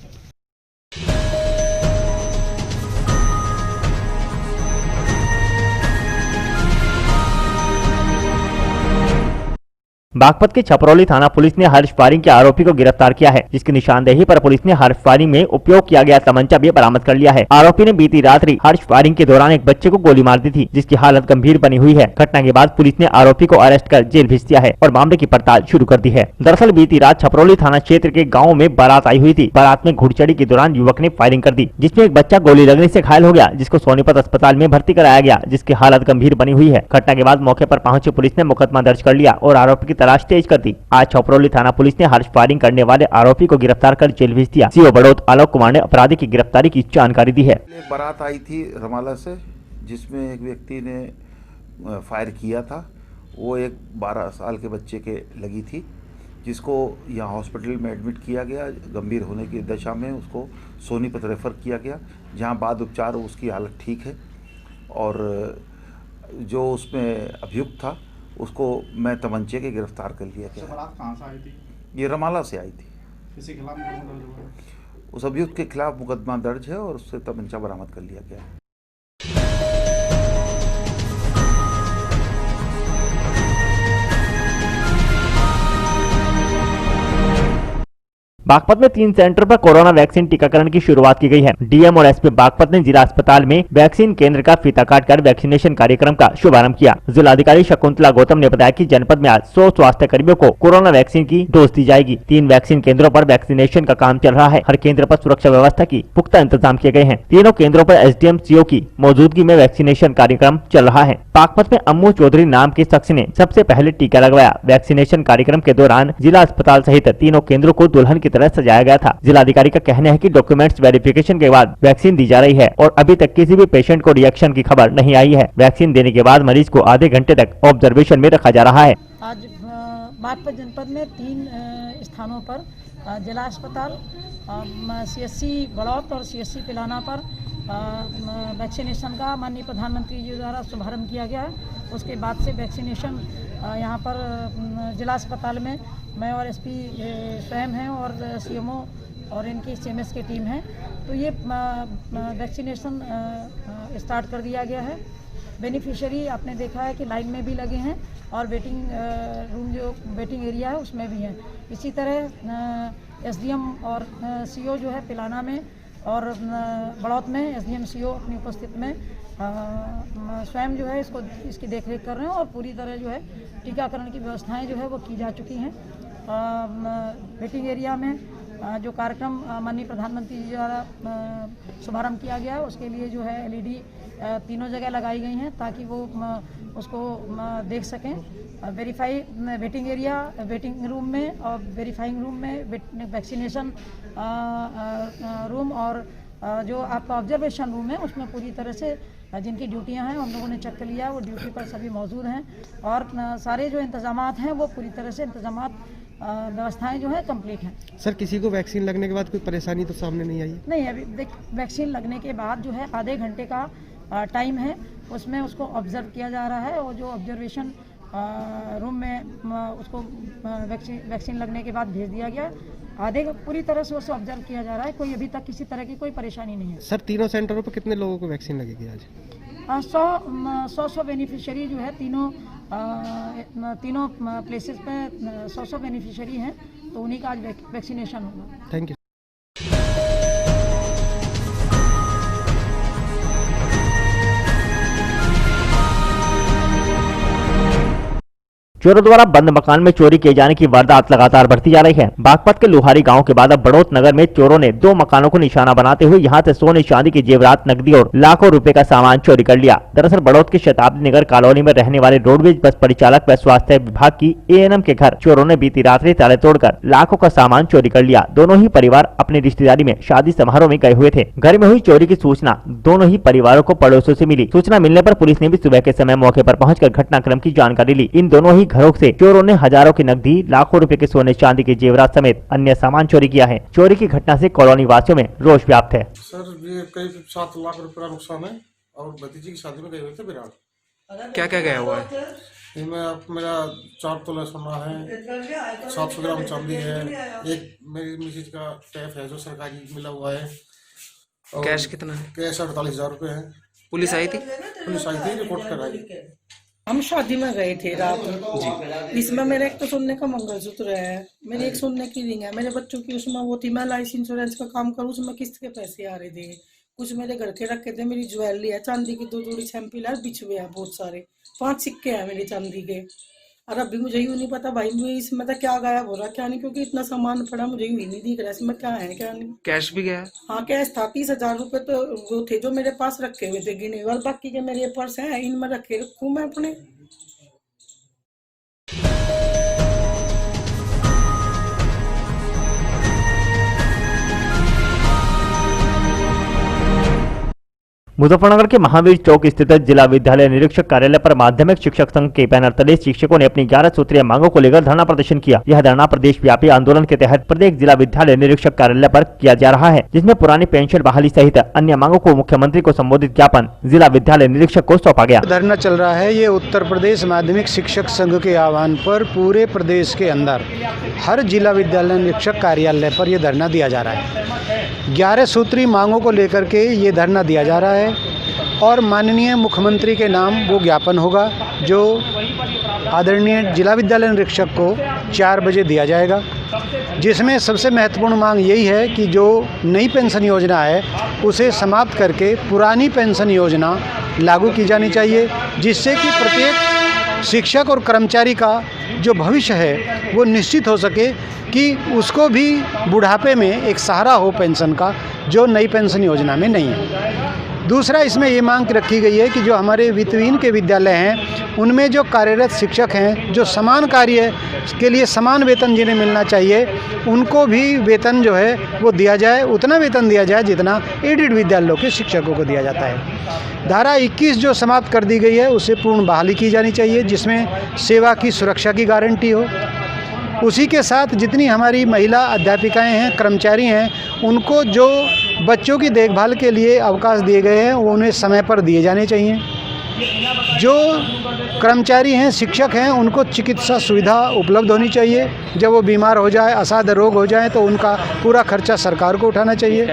बागपत के छपरौली थाना पुलिस ने हर्ष फायरिंग के आरोपी को गिरफ्तार किया है, जिसकी निशानदेही पर पुलिस ने हर्ष फायरिंग में उपयोग किया गया तमंचा भी बरामद कर लिया है। आरोपी ने बीती रात्रि हर्ष फायरिंग के दौरान एक बच्चे को गोली मार दी थी, जिसकी हालत गंभीर बनी हुई है। घटना के बाद पुलिस ने आरोपी को अरेस्ट कर जेल भेज दिया है और मामले की पड़ताल शुरू कर दी है। दरअसल बीती रात छपरौली थाना क्षेत्र के गाँव में बारात आई हुई थी। बारात में घुड़चढ़ी के दौरान युवक ने फायरिंग कर दी, जिसमें एक बच्चा गोली लगने से घायल हो गया, जिसको सोनीपत अस्पताल में भर्ती कराया गया, जिसकी हालत गंभीर बनी हुई है। घटना के बाद मौके पर पहुंची पुलिस ने मुकदमा दर्ज कर लिया और आरोपी की तलाश तेज कर दी। आज छपरौली थाना पुलिस ने हर्ष फायरिंग करने वाले आरोपी को गिरफ्तार कर जेल भेज दिया। सीओ बड़ौत आलोक कुमार ने अपराधी की गिरफ्तारी की जानकारी दी है। एक बारात आई थी रमाला से, जिसमें एक व्यक्ति ने फायर किया था। वो एक 12 साल के बच्चे के लगी थी, जिसको यहाँ हॉस्पिटल में एडमिट किया गया। गंभीर होने की दशा में उसको सोनीपत रेफर किया गया, जहाँ बाद उपचार उसकी हालत ठीक है। और जो उसमें अभियुक्त था उसको मैं तमंचे के गिरफ्तार कर लिया गया। बारात कहाँ से आई थी? ये रमाला से आई थी। किसी के खिलाफ मुकदमा दर्ज हुआ है? उस अभियुक्त के खिलाफ मुकदमा दर्ज है और उससे तमंचा बरामद कर लिया गया है। बागपत में 3 सेंटर पर कोरोना वैक्सीन टीकाकरण की शुरुआत की गई है। डीएम और एसपी बागपत ने जिला अस्पताल में वैक्सीन केंद्र का फीता काटकर वैक्सीनेशन कार्यक्रम का शुभारंभ किया। जिलाधिकारी शकुंतला गौतम ने बताया कि जनपद में आज 100 स्वास्थ्य कर्मियों को कोरोना वैक्सीन की डोज दी जाएगी। 3 वैक्सीन केंद्रों पर वैक्सीनेशन का काम चल रहा है। हर केंद्र पर सुरक्षा व्यवस्था की पुख्ता इंतजाम किए गए हैं। तीनों केंद्रों पर एसडीएम सीओ की मौजूदगी में वैक्सीनेशन कार्यक्रम चल रहा है। बागपत में अम्मू चौधरी नाम के शख्स ने सबसे पहले टीका लगवाया। वैक्सीनेशन कार्यक्रम के दौरान जिला अस्पताल सहित तीनों केंद्रों को दुल्हन की तरह सजाया गया था। जिलाधिकारी का कहना है कि डॉक्यूमेंट्स वेरिफिकेशन के बाद वैक्सीन दी जा रही है और अभी तक किसी भी पेशेंट को रिएक्शन की खबर नहीं आई है। वैक्सीन देने के बाद मरीज को आधे घंटे तक ऑब्जर्वेशन में रखा जा रहा है। आज बागपत जनपद में 3 स्थानों पर जिला अस्पताल, सीएससी बड़ौत और सीएससी पिलाना पर वैक्सीनेशन का माननीय प्रधानमंत्री जी द्वारा शुभारंभ किया गया है। उसके बाद से वैक्सीनेशन यहाँ पर जिला अस्पताल में मैं और एसपी स्वयं हैं और सीएमओ और इनकी सीएमएस की टीम है, तो ये वैक्सीनेशन स्टार्ट कर दिया गया है। बेनिफिशियरी आपने देखा है कि लाइन में भी लगे हैं और वेटिंग रूम जो वेटिंग एरिया है उसमें भी हैं। इसी तरह एसडीएम और सीओ जो है पिलाना में और बड़ौत में एसडीएम सीओ अपनी उपस्थित में स्वयं जो है इसकी देखरेख कर रहे हैं और पूरी तरह जो है टीकाकरण की व्यवस्थाएं जो है वो की जा चुकी हैं। वेटिंग एरिया में जो कार्यक्रम माननीय प्रधानमंत्री जी द्वारा शुभारंभ किया गया है उसके लिए जो है एलईडी तीनों जगह लगाई गई हैं ताकि वो उसको देख सकें। Verify waiting area, waiting room में और वेरीफाइंग रूम में वैक्सीनेशन रूम और जो आपका ऑब्जर्वेशन रूम है उसमें पूरी तरह से जिनकी ड्यूटियां हैं हम लोगों ने चेक कर लिया, वो ड्यूटी पर सभी मौजूद हैं और सारे जो इंतजामात हैं वो पूरी तरह से व्यवस्थाएं जो है कंप्लीट हैं। सर, किसी को वैक्सीन लगने के बाद कोई परेशानी तो सामने नहीं आई? नहीं, अभी वैक्सीन लगने के बाद जो है आधे घंटे का टाइम है, उसमें उसको ऑब्जर्व किया जा रहा है और जो ऑब्जर्वेशन रूम में उसको वैक्सीन लगने के बाद भेज दिया गया। पूरी तरह से उसे ऑब्जर्व किया जा रहा है। कोई अभी तक किसी तरह की कोई परेशानी नहीं है। सर, तीनों सेंटरों पर कितने लोगों को वैक्सीन लगेगी आज? 100 बेनिफिशियरी जो है तीनों प्लेसेस पे 100 बेनिफिशियरी हैं, तो उन्हीं का आज वैक्सीनेशन होगा। Thank you. चोरों द्वारा बंद मकान में चोरी किए जाने की वारदात लगातार बढ़ती जा रही है। बागपत के लोहारी गांव के बाद अब बड़ौत नगर में चोरों ने 2 मकानों को निशाना बनाते हुए यहां से सोने चांदी की जेवरात, नकदी और लाखों रुपए का सामान चोरी कर लिया। दरअसल बड़ौत के शताब्दी नगर कॉलोनी में रहने वाले रोडवेज बस परिचालक व स्वास्थ्य विभाग की एएनएम के घर चोरों ने बीती रात्रि ताले तोड़कर लाखों का सामान चोरी कर लिया। दोनों ही परिवार अपनी रिश्तेदारी में शादी समारोह में गए हुए थे। घर में हुई चोरी की सूचना दोनों ही परिवारों को पड़ोसियों से मिली। सूचना मिलने पर पुलिस ने भी सुबह के समय मौके पर पहुंचकर घटनाक्रम की जानकारी ली। इन दोनों ही घरों से चोरों ने हजारों की नकदी, लाखों रुपए के सोने चांदी के जेवरात समेत अन्य सामान चोरी किया है। चोरी की घटना से कॉलोनी वासियों में रोष व्याप्त है। सर, ये करीब 7 लाख रुपए का नुकसान है और भतीजी की शादी में गए हुए थे विराट। क्या क्या गया हुआ है? इसमें मेरा 4 तोला सोना है, 700 ग्राम चांदी है, एक मेरी मिसेज का टैप है जो सरकारी मिला हुआ है। कैश कितना है? कैश 48,000 रुपए है। पुलिस आई थी? पुलिस आई थी, रिपोर्ट कराई। हम शादी में गए थे रात में। इसमें मेरा एक तो सोने का मंगलसूत्र है, मेरी एक सोने की रिंग है, मेरे बच्चों की उसमें वो थी। मैं लाइफ इंश्योरेंस का काम करूँ, उसमें किस्त के पैसे आ रहे थे। कुछ मेरे घर के रखे थे, मेरी ज्वेलरी है, चांदी की 2 जोड़ी सैंपल है, बिछुए हैं बहुत सारे, 5 सिक्के हैं मेरे चांदी के। और अभी मुझे यूँ नहीं पता भाई इसमें तो क्या गायब हो रहा क्या नहीं, क्योंकि इतना सामान पड़ा मुझे यूँ ही नहीं दिख रहा इसमें क्या है क्या नहीं। कैश भी गया? हाँ, कैश था 30,000 रुपए तो वो थे जो मेरे पास रखे हुए थे गिने, और बाकी के मेरे पर्स हैं इनमें रखूँ मैं अपने। मुजफ्फरनगर के महावीर चौक स्थित जिला विद्यालय निरीक्षक कार्यालय पर माध्यमिक शिक्षक संघ के बैनर तले शिक्षकों ने अपनी 11 सूत्रीय मांगों को लेकर धरना प्रदर्शन किया। यह धरना प्रदेश व्यापी आंदोलन के तहत प्रत्येक जिला विद्यालय निरीक्षक कार्यालय पर किया जा रहा है, जिसमें पुरानी पेंशन बहाली सहित अन्य मांगों को मुख्यमंत्री को संबोधित ज्ञापन जिला विद्यालय निरीक्षक को सौंपा गया। धरना चल रहा है, ये उत्तर प्रदेश माध्यमिक शिक्षक संघ के आह्वान पर पूरे प्रदेश के अंदर हर जिला विद्यालय निरीक्षक कार्यालय पर यह धरना दिया जा रहा है। 11 सूत्री मांगों को लेकर के ये धरना दिया जा रहा है और माननीय मुख्यमंत्री के नाम वो ज्ञापन होगा जो आदरणीय जिला विद्यालय निरीक्षक को 4 बजे दिया जाएगा। जिसमें सबसे महत्वपूर्ण मांग यही है कि जो नई पेंशन योजना है उसे समाप्त करके पुरानी पेंशन योजना लागू की जानी चाहिए, जिससे कि प्रत्येक शिक्षक और कर्मचारी का जो भविष्य है वो निश्चित हो सके कि उसको भी बुढ़ापे में एक सहारा हो पेंशन का, जो नई पेंशन योजना में नहीं है। दूसरा, इसमें ये मांग रखी गई है कि जो हमारे वित्तहीन के विद्यालय हैं उनमें जो कार्यरत शिक्षक हैं, जो समान कार्य के लिए समान वेतन जिन्हें मिलना चाहिए, उनको भी वेतन जो है वो दिया जाए, उतना वेतन दिया जाए जितना एडेड विद्यालयों के शिक्षकों को दिया जाता है। धारा 21 जो समाप्त कर दी गई है उसे पूर्ण बहाली की जानी चाहिए, जिसमें सेवा की सुरक्षा की गारंटी हो। उसी के साथ जितनी हमारी महिला अध्यापिकाएं हैं, कर्मचारी हैं, उनको जो बच्चों की देखभाल के लिए अवकाश दिए गए हैं वो उन्हें समय पर दिए जाने चाहिए। जो कर्मचारी हैं, शिक्षक हैं, उनको चिकित्सा सुविधा उपलब्ध होनी चाहिए। जब वो बीमार हो जाए, असाध्य रोग हो जाए तो उनका पूरा खर्चा सरकार को उठाना चाहिए।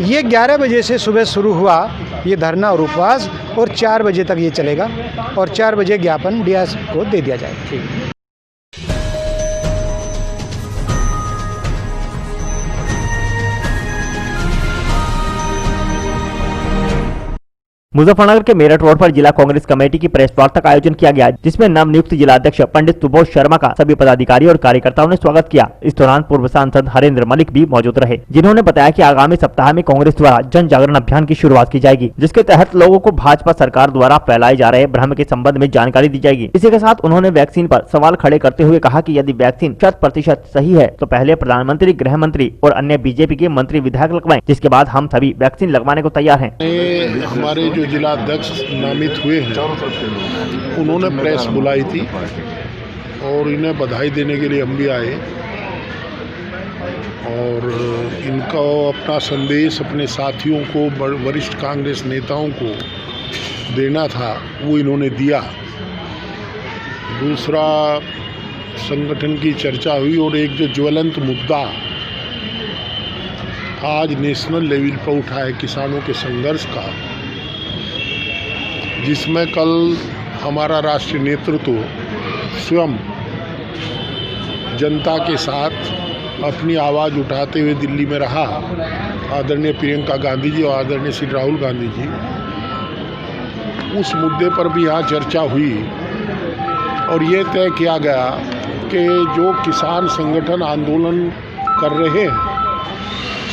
ये 11 बजे से सुबह शुरू हुआ ये धरना और उपवास, और 4 बजे तक ये चलेगा, और 4 बजे ज्ञापन डीएस को दे दिया जाएगा। मुजफ्फरनगर के मेरठ रोड पर जिला कांग्रेस कमेटी की प्रेस वार्ता का आयोजन किया गया, जिसमें नवनियुक्त जिला अध्यक्ष पंडित सुबोध शर्मा का सभी पदाधिकारी और कार्यकर्ताओं ने स्वागत किया। इस दौरान पूर्व सांसद हरेंद्र मलिक भी मौजूद रहे, जिन्होंने बताया कि आगामी सप्ताह में कांग्रेस द्वारा जन जागरण अभियान की शुरुआत की जाएगी, जिसके तहत लोगों को भाजपा सरकार द्वारा फैलाए जा रहे भ्रम के संबंध में जानकारी दी जाएगी। इसी के साथ उन्होंने वैक्सीन पर सवाल खड़े करते हुए कहा कि यदि वैक्सीन 100% सही है तो पहले प्रधानमंत्री, गृह मंत्री और अन्य बीजेपी के मंत्री विधायक लगवाएं, जिसके बाद हम सभी वैक्सीन लगवाने को तैयार हैं। हमारे जो जिला अध्यक्ष नामित हुए हैं उन्होंने प्रेस बुलाई थी और इन्हें बधाई देने के लिए हम भी आए, और इनका अपना संदेश अपने साथियों को, वरिष्ठ कांग्रेस नेताओं को देना था, वो इन्होंने दिया। दूसरा, संगठन की चर्चा हुई, और एक जो ज्वलंत मुद्दा आज नेशनल लेवल पर उठा है किसानों के संघर्ष का, जिसमें कल हमारा राष्ट्रीय नेतृत्व स्वयं जनता के साथ अपनी आवाज़ उठाते हुए दिल्ली में रहा। आदरणीय प्रियंका गांधी जी और आदरणीय श्री राहुल गांधी जी, उस मुद्दे पर भी यहाँ चर्चा हुई और ये तय किया गया कि जो किसान संगठन आंदोलन कर रहे हैं,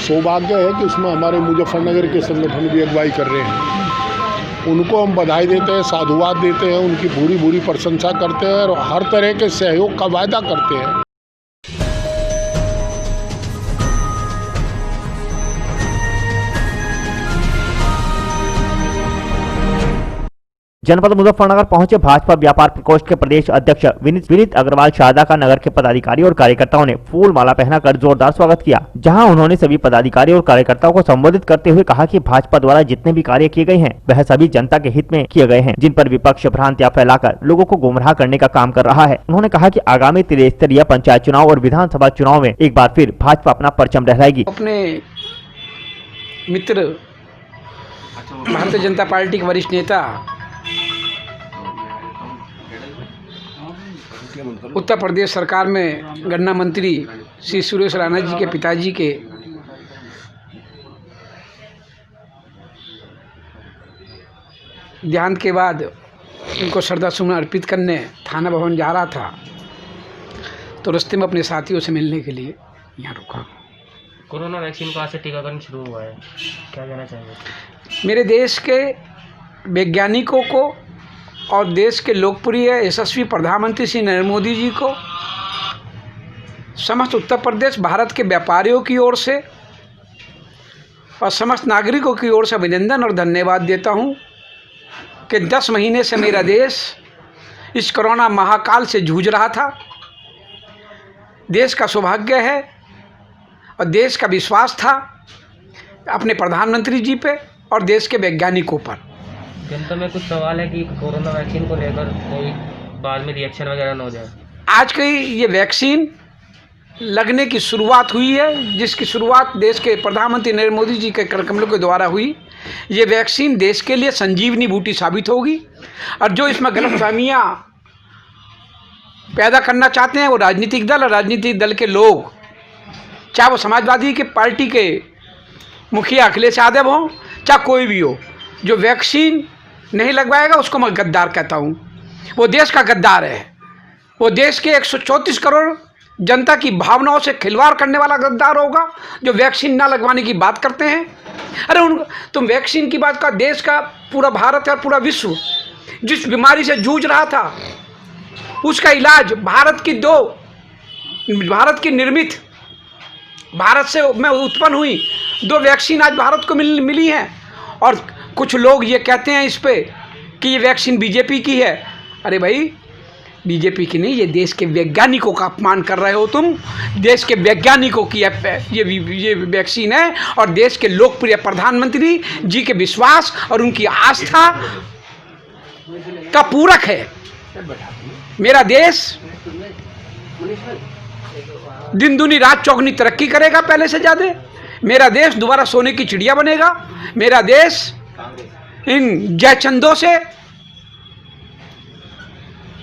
सौभाग्य है कि उसमें हमारे मुजफ्फरनगर के संगठन भी अगुवाई कर रहे हैं, उनको हम बधाई देते हैं, साधुवाद देते हैं, उनकी पूरी पूरी प्रशंसा करते हैं और हर तरह के सहयोग का वायदा करते हैं। जनपद मुजफ्फरनगर पहुंचे भाजपा व्यापार प्रकोष्ठ के प्रदेश अध्यक्ष विनीत अग्रवाल शारदा का नगर के पदाधिकारी और कार्यकर्ताओं ने फूल माला पहनाकर जोरदार स्वागत किया, जहां उन्होंने सभी पदाधिकारी और कार्यकर्ताओं को संबोधित करते हुए कहा कि भाजपा द्वारा जितने भी कार्य किए गए हैं वह सभी जनता के हित में किए गए हैं, जिन पर विपक्ष भ्रांतियां फैलाकर लोगों को गुमराह करने का काम कर रहा है। उन्होंने कहा कि आगामी त्रिस्तरीय पंचायत चुनाव और विधानसभा चुनाव में एक बार फिर भाजपा अपना परचम लहराएगी। अपने मित्र भारतीय जनता पार्टी के वरिष्ठ नेता उत्तर प्रदेश सरकार में गन्ना मंत्री श्री सुरेश राणा जी के पिताजी के देहांत के बाद उनको श्रद्धासुमन अर्पित करने थाना भवन जा रहा था, तो रास्ते में अपने साथियों से मिलने के लिए यहाँ रुका। कोरोना वैक्सीन का आज से टीकाकरण शुरू हुआ है, क्या कहना चाहेंगे? मेरे देश के वैज्ञानिकों को और देश के लोकप्रिय यशस्वी प्रधानमंत्री श्री नरेंद्र मोदी जी को, समस्त उत्तर प्रदेश भारत के व्यापारियों की ओर से और समस्त नागरिकों की ओर से अभिनंदन और धन्यवाद देता हूं कि 10 महीने से मेरा देश इस कोरोना महाकाल से जूझ रहा था। देश का सौभाग्य है और देश का विश्वास था अपने प्रधानमंत्री जी पे और देश के वैज्ञानिकों पर। जनता में कुछ सवाल है कि कोरोना वैक्सीन को लेकर कोई बाद में रिएक्शन वगैरह न हो जाए। आज की ये वैक्सीन लगने की शुरुआत हुई है, जिसकी शुरुआत देश के प्रधानमंत्री नरेंद्र मोदी जी के करकमलों के द्वारा हुई। ये वैक्सीन देश के लिए संजीवनी बूटी साबित होगी और जो इसमें गलतफहमियाँ पैदा करना चाहते हैं वो राजनीतिक दल और राजनीतिक दल के लोग, चाहे वो समाजवादी के पार्टी के मुखिया अखिलेश यादव हो, चाहे कोई भी हो, जो वैक्सीन नहीं लगवाएगा उसको मैं गद्दार कहता हूँ। वो देश का गद्दार है, वो देश के 134 करोड़ जनता की भावनाओं से खिलवाड़ करने वाला गद्दार होगा जो वैक्सीन ना लगवाने की बात करते हैं। अरे तुम वैक्सीन की बात का, देश का पूरा भारत और पूरा विश्व जिस बीमारी से जूझ रहा था उसका इलाज भारत की निर्मित, भारत से मैं उत्पन्न हुई 2 वैक्सीन आज भारत को मिली हैं। और कुछ लोग ये कहते हैं इस पे कि ये वैक्सीन बीजेपी की है। अरे भाई, बीजेपी की नहीं, ये देश के वैज्ञानिकों का अपमान कर रहे हो तुम। देश के वैज्ञानिकों की ये वैक्सीन है और देश के लोकप्रिय प्रधानमंत्री जी के विश्वास और उनकी आस्था का पूरक है। मेरा देश दिन दुनी रात चौगनी तरक्की करेगा पहले से ज़्यादा। मेरा देश दोबारा सोने की चिड़िया बनेगा। मेरा देश इन जयचंदों से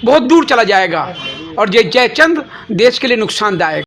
बहुत दूर चला जाएगा और ये जयचंद देश के लिए नुकसानदायक।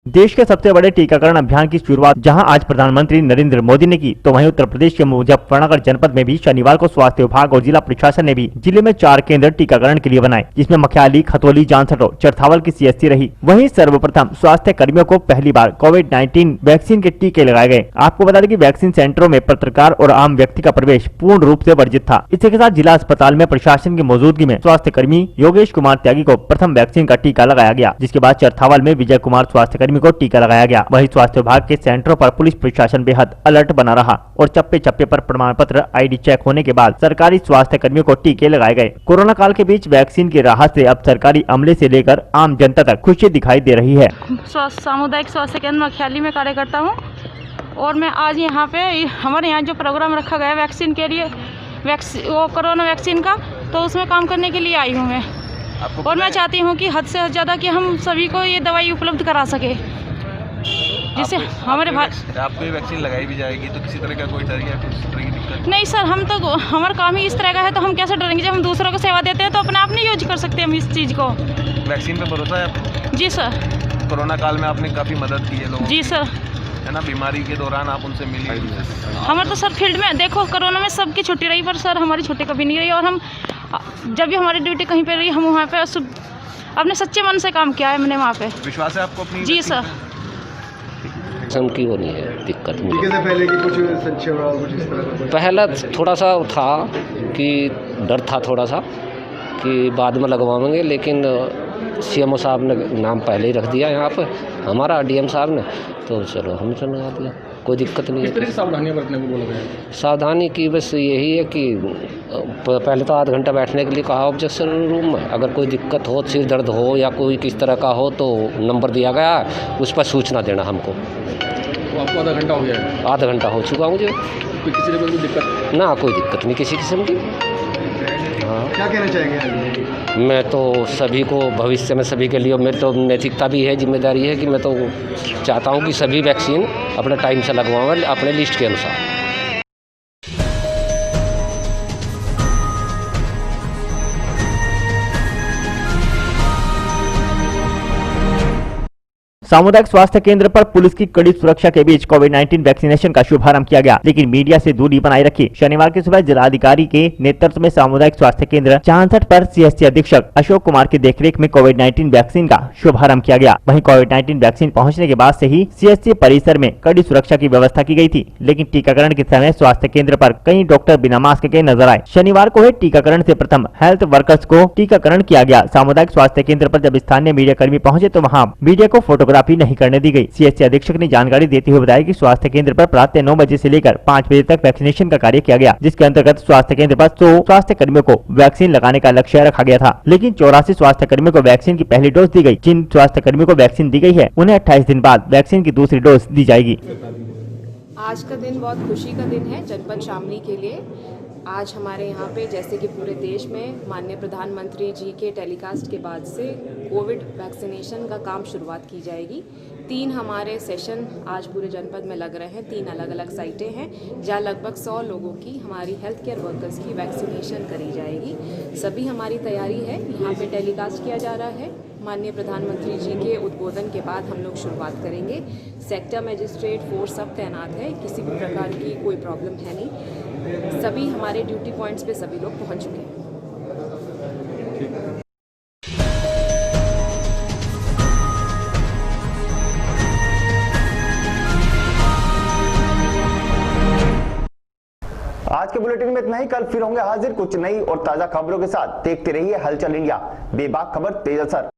देश के सबसे बड़े टीकाकरण अभियान की शुरुआत जहां आज प्रधानमंत्री नरेंद्र मोदी ने की, तो वहीं उत्तर प्रदेश के मुजफ्फरनगर जनपद में भी शनिवार को स्वास्थ्य विभाग और जिला प्रशासन ने भी जिले में 4 केंद्र टीकाकरण के लिए बनाए, जिसमें मखियाली, खतौली, जामसर और चरथावल की CSC रही। वहीं सर्वप्रथम स्वास्थ्य कर्मियों को पहली बार कोविड-19 वैक्सीन के टीके लगाए गए। आपको बता दें कि वैक्सीन सेंटरों में पत्रकार और आम व्यक्ति का प्रवेश पूर्ण रूप से वर्जित था। इसी के साथ जिला अस्पताल में प्रशासन की मौजूदगी में स्वास्थ्य कर्मी योगेश कुमार त्यागी को प्रथम वैक्सीन का टीका लगाया गया, जिसके बाद चरथावल में विजय कुमार स्वास्थ्य कर्मी को टीका लगाया गया। वहीं स्वास्थ्य विभाग के सेंटरों पर पुलिस प्रशासन बेहद अलर्ट बना रहा और चप्पे चप्पे पर प्रमाण पत्र ID चेक होने के बाद सरकारी स्वास्थ्य कर्मियों को टीके लगाए गए। कोरोना काल के बीच वैक्सीन की राहत से अब सरकारी अमले से लेकर आम जनता तक खुशी दिखाई दे रही है। सामुदायिक स्वास्थ्य केंद्र मखियाली में कार्य करता हूँ और मैं आज यहाँ पे हमारे यहाँ जो प्रोग्राम रखा गया वैक्सीन के लिए, वो कोरोना वैक्सीन का, तो उसमें काम करने के लिए आई हूँ मैं। और मैं चाहती हूँ कि हद से ज़्यादा कि हम सभी को ये दवाई उपलब्ध करा सके, जिससे हमारे आपको ये वैक्सीन लगाई भी जाएगी तो किसी तरह का कोई डर या किसी तरह की दिक्कत नहीं सर। हम तो हमारा काम ही इस तरह का है, तो हम कैसे डरेंगे? जब हम दूसरों को सेवा देते हैं तो अपने आप नहीं यूज कर सकते हम इस चीज़ को। वैक्सीन पे भरोसा है आपको? जी सर। कोरोना काल में आपने काफ़ी मदद की है लोगों जी सर, है ना? बीमारी के दौरान आप उनसे मिली? हमारे तो सर फील्ड में देखो कोरोना में सबकी छुट्टी रही, पर सर हमारी छुट्टी कभी नहीं रही। और हम जब भी हमारी ड्यूटी कहीं पे रही, हम वहाँ पे अपने सच्चे मन से काम किया है मैंने वहाँ पे। विश्वास है आपको अपनी? जी सर। की वो नहीं है दिक्कत टीके से पहले की कुछ संशय और कुछ इस तरह का? पहला थोड़ा सा था कि डर था थोड़ा सा कि बाद में लगवाएंगे, लेकिन CMO साहब ने नाम पहले ही रख दिया यहाँ पर, हमारा DM साहब ने, तो चलो हम लगा दिया, कोई दिक्कत नहीं है। किस तरह की सावधानियां बरतने को बोला गया? सावधानी की बस यही है कि पहले तो आधा घंटा बैठने के लिए कहा ऑब्जेक्शन रूम में। अगर कोई दिक्कत हो, सिर दर्द हो या कोई किस तरह का हो तो नंबर दिया गया है, उस पर सूचना देना हमको। तो आपको आधा घंटा हो गया है? आधा घंटा हो चुका मुझे। किसी ने कोई दिक्कत? ना, कोई दिक्कत नहीं किसी किस्म की। हाँ, क्या कहना चाहेंगे? मैं तो सभी को भविष्य में सभी के लिए, मेरी तो नैतिकता भी है, जिम्मेदारी है कि मैं तो चाहता हूँ कि सभी वैक्सीन अपने टाइम से लगवाएं अपने लिस्ट के अनुसार। सामुदायिक स्वास्थ्य केंद्र पर पुलिस की कड़ी सुरक्षा के बीच कोविड-19 वैक्सीनेशन का शुभारंभ किया गया, लेकिन मीडिया से दूरी बनाए रखी। शनिवार की सुबह जिलाधिकारी के नेतृत्व में सामुदायिक स्वास्थ्य केंद्र 64 पर CSC अधीक्षक अशोक कुमार की देखरेख में कोविड-19 वैक्सीन का शुभारंभ किया गया। वहीं कोविड-19 वैक्सीन पहुंचने के बाद से ही CSC परिसर में कड़ी सुरक्षा की व्यवस्था की गई थी, लेकिन टीकाकरण के समय स्वास्थ्य केंद्र पर कई डॉक्टर बिना मास्क के नजर आए। शनिवार को हुए टीकाकरण से प्रथम हेल्थ वर्कर्स को टीकाकरण किया गया। सामुदायिक स्वास्थ्य केंद्र पर जब स्थानीय मीडिया कर्मी पहुंचे तो वहां मीडिया को फोटोग्राफी नहीं करने दी गई। CSC अधीक्षक ने जानकारी देते हुए बताया कि स्वास्थ्य केंद्र पर प्रातः 9 बजे से लेकर 5 बजे तक वैक्सीनेशन का कार्य किया गया, जिसके अंतर्गत स्वास्थ्य केंद्र पर 100 स्वास्थ्य कर्मियों को वैक्सीन लगाने का लक्ष्य रखा गया था, लेकिन 84 स्वास्थ्य कर्मियों को वैक्सीन की पहली डोज दी गई। जिन स्वास्थ्य कर्मियों को वैक्सीन दी गई है उन्हें 28 दिन बाद वैक्सीन की दूसरी डोज दी जाएगी। आज का दिन बहुत खुशी का दिन है जनपद शामली के लिए। आज हमारे यहाँ पे जैसे कि पूरे देश में माननीय प्रधानमंत्री जी के टेलीकास्ट के बाद से कोविड वैक्सीनेशन का काम शुरुआत की जाएगी। 3 हमारे सेशन आज पूरे जनपद में लग रहे हैं। 3 अलग अलग साइटें हैं जहाँ लगभग 100 लोगों की हमारी हेल्थ केयर वर्कर्स की वैक्सीनेशन करी जाएगी। सभी हमारी तैयारी है, यहाँ पे टेलीकास्ट किया जा रहा है। माननीय प्रधानमंत्री जी के उद्बोधन के बाद हम लोग शुरुआत करेंगे। सेक्टर मजिस्ट्रेट फोर्स सब तैनात है, किसी भी प्रकार की कोई प्रॉब्लम है नहीं। सभी हमारे ड्यूटी पॉइंट्स पे सभी लोग पहुँच चुके हैं। आज के बुलेटिन में इतना ही। कल फिर होंगे हाजिर कुछ नई और ताजा खबरों के साथ। देखते रहिए हलचल इंडिया, बेबाक खबर तेज असर।